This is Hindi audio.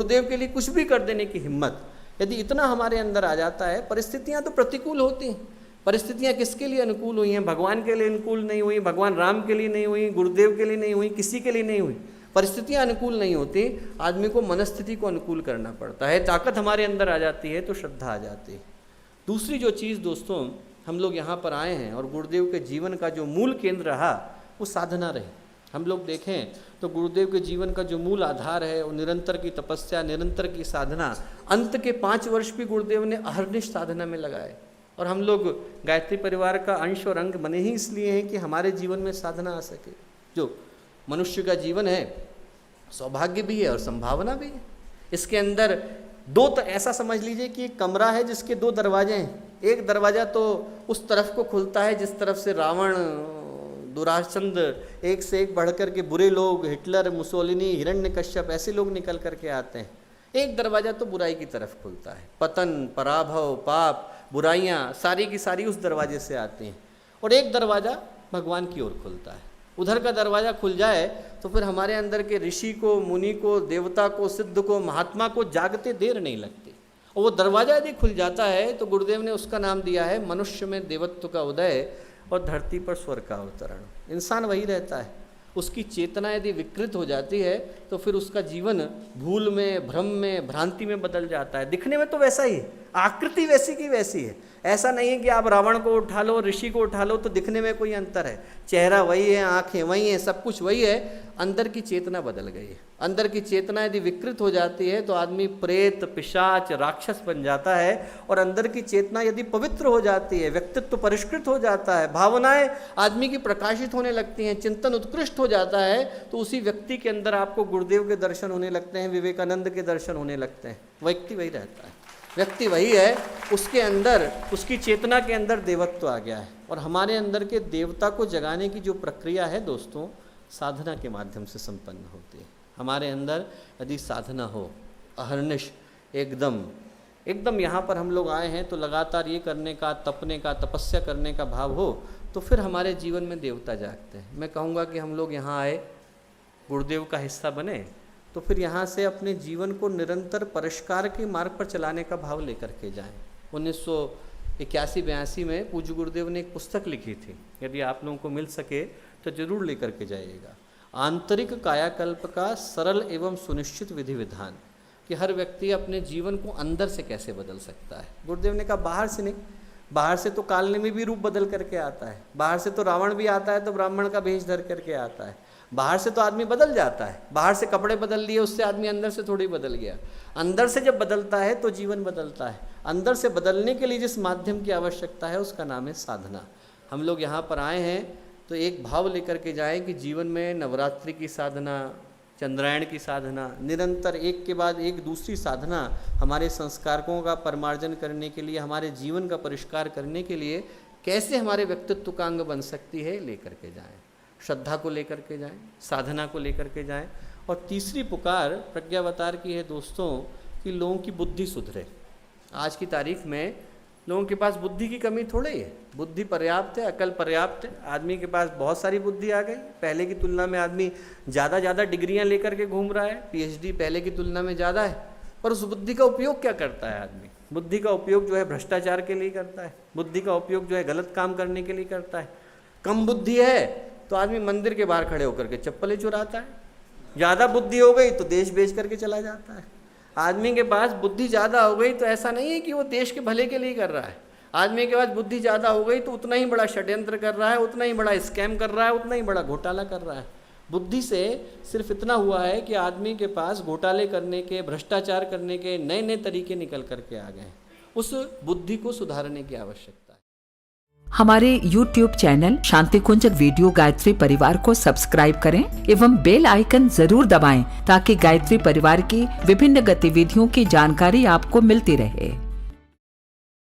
गुरुदेव के लिए कुछ भी कर देने की हिम्मत, यदि इतना हमारे अंदर आ जाता है, परिस्थितियां तो प्रतिकूल होती हैं, परिस्थितियां किसके लिए अनुकूल हुई हैं? भगवान के लिए अनुकूल नहीं हुई, भगवान राम के लिए नहीं हुई, गुरुदेव के लिए नहीं हुई, किसी के लिए नहीं हुई। परिस्थितियां अनुकूल नहीं होती, आदमी को मनस्थिति को अनुकूल करना पड़ता है। ताकत हमारे अंदर आ जाती है तो श्रद्धा आ जाती है। दूसरी जो चीज़ दोस्तों, हम लोग यहाँ पर आए हैं और गुरुदेव के जीवन का जो मूल केंद्र रहा वो साधना रही। हम लोग देखें तो गुरुदेव के जीवन का जो मूल आधार है वो निरंतर की तपस्या, निरंतर की साधना। अंत के 5 वर्ष भी गुरुदेव ने अहर्निश साधना में लगाए। और हम लोग गायत्री परिवार का अंश और अंग बने ही इसलिए हैं कि हमारे जीवन में साधना आ सके। जो मनुष्य का जीवन है सौभाग्य भी है और संभावना भी है। इसके अंदर दो, तो ऐसा समझ लीजिए कि एक कमरा है जिसके 2 दरवाजे हैं। एक दरवाज़ा तो उस तरफ को खुलता है जिस तरफ से रावण, दुराचंद, एक से एक बढ़कर के बुरे लोग, हिटलर, मुसोलिनी, हिरण्यकश्यप, ऐसे लोग निकल करके आते हैं। एक दरवाज़ा तो बुराई की तरफ खुलता है, पतन, पराभव, पाप, बुराइयाँ सारी की सारी उस दरवाजे से आती हैं। और एक दरवाज़ा भगवान की ओर खुलता है। उधर का दरवाज़ा खुल जाए तो फिर हमारे अंदर के ऋषि को, मुनि को, देवता को, सिद्ध को, महात्मा को जागते देर नहीं लगती। और वो दरवाज़ा यदि खुल जाता है तो गुरुदेव ने उसका नाम दिया है मनुष्य में देवत्व का उदय और धरती पर स्वर्ग का अवतरण। इंसान वही रहता है। उसकी चेतना यदि विकृत हो जाती है तो फिर उसका जीवन भूल में, भ्रम में, भ्रांति में बदल जाता है। दिखने में तो वैसा ही है, आकृति वैसी की वैसी है। ऐसा नहीं है कि आप रावण को उठा लो, ऋषि को उठा लो तो दिखने में कोई अंतर है। चेहरा वही है, आंखें वही हैं, सब कुछ वही है। अंदर की चेतना बदल गई है। अंदर की चेतना यदि विकृत हो जाती है तो आदमी प्रेत, पिशाच, राक्षस बन जाता है। और अंदर की चेतना यदि पवित्र हो जाती है, व्यक्तित्व परिष्कृत हो जाता है, भावनाएं आदमी की प्रकाशित होने लगती हैं, चिंतन उत्कृष्ट हो जाता है, तो उसी व्यक्ति के अंदर आपको गुरुदेव के दर्शन होने लगते हैं, विवेकानंद के दर्शन होने लगते हैं। व्यक्ति वही रहता है, व्यक्ति वही है, उसके अंदर, उसकी चेतना के अंदर देवत्व आ गया है। और हमारे अंदर के देवता को जगाने की जो प्रक्रिया है दोस्तों, साधना के माध्यम से संपन्न होती है। हमारे अंदर यदि साधना हो, अहर्निश, एकदम यहाँ पर हम लोग आए हैं तो लगातार ये करने का, तपने का, तपस्या करने का भाव हो, तो फिर हमारे जीवन में देवता जागते हैं। मैं कहूँगा कि हम लोग यहाँ आए, गुरुदेव का हिस्सा बने, तो फिर यहाँ से अपने जीवन को निरंतर परिष्कार के मार्ग पर चलाने का भाव लेकर के जाएं। 1981-82 में पूज्य गुरुदेव ने एक पुस्तक लिखी थी, यदि आप लोगों को मिल सके तो जरूर लेकर के जाइएगा। आंतरिक कायाकल्प का सरल एवं सुनिश्चित विधि विधान, कि हर व्यक्ति अपने जीवन को अंदर से कैसे बदल सकता है। गुरुदेव ने कहा बाहर से नहीं, बाहर से तो कालने में भी रूप बदल करके आता है, बाहर से तो रावण भी आता है तो ब्राह्मण का भेष धर करके आता है, बाहर से तो आदमी बदल जाता है, बाहर से कपड़े बदल लिए उससे आदमी अंदर से थोड़ी बदल गया। अंदर से जब बदलता है तो जीवन बदलता है। अंदर से बदलने के लिए जिस माध्यम की आवश्यकता है उसका नाम है साधना। हम लोग यहाँ पर आए हैं तो एक भाव लेकर के जाएं कि जीवन में नवरात्रि की साधना, चंद्रायण की साधना, निरंतर एक के बाद एक दूसरी साधना हमारे संस्कारों का परिमार्जन करने के लिए, हमारे जीवन का परिष्कार करने के लिए कैसे हमारे व्यक्तित्व का अंग बन सकती है, लेकर के जाएं। श्रद्धा को लेकर के जाएं, साधना को लेकर के जाएं। और तीसरी पुकार प्रज्ञावतार की है दोस्तों, कि लोगों की बुद्धि सुधरे। आज की तारीख में लोगों के पास बुद्धि की कमी थोड़ी है, बुद्धि पर्याप्त है, अकल पर्याप्त है। आदमी के पास बहुत सारी बुद्धि आ गई। पहले की तुलना में आदमी ज़्यादा डिग्रियां लेकर के घूम रहा है, PhD पहले की तुलना में ज़्यादा है। पर उस बुद्धि का उपयोग क्या करता है आदमी? बुद्धि का उपयोग जो है भ्रष्टाचार के लिए करता है, बुद्धि का उपयोग जो है गलत काम करने के लिए करता है। कम बुद्धि है तो आदमी मंदिर के बाहर खड़े होकर के चप्पलें चुराता है। ज़्यादा बुद्धि हो गई तो देश बेच करके चला जाता है। आदमी के पास बुद्धि ज़्यादा हो गई तो ऐसा नहीं है कि वो देश के भले के लिए कर रहा है। आदमी के पास बुद्धि ज़्यादा हो गई तो उतना ही बड़ा षड्यंत्र कर रहा है, उतना ही बड़ा स्कैम कर रहा है, उतना ही बड़ा घोटाला कर रहा है। बुद्धि से सिर्फ इतना हुआ है कि आदमी के पास घोटाले करने के, भ्रष्टाचार करने के नए नए तरीके निकल करके आ गए हैं। उस बुद्धि को सुधारने की आवश्यकता है। हमारे YouTube चैनल शांति कुंज वीडियो गायत्री परिवार को सब्सक्राइब करें एवं बेल आइकन जरूर दबाएं ताकि गायत्री परिवार की विभिन्न गतिविधियों की जानकारी आपको मिलती रहे।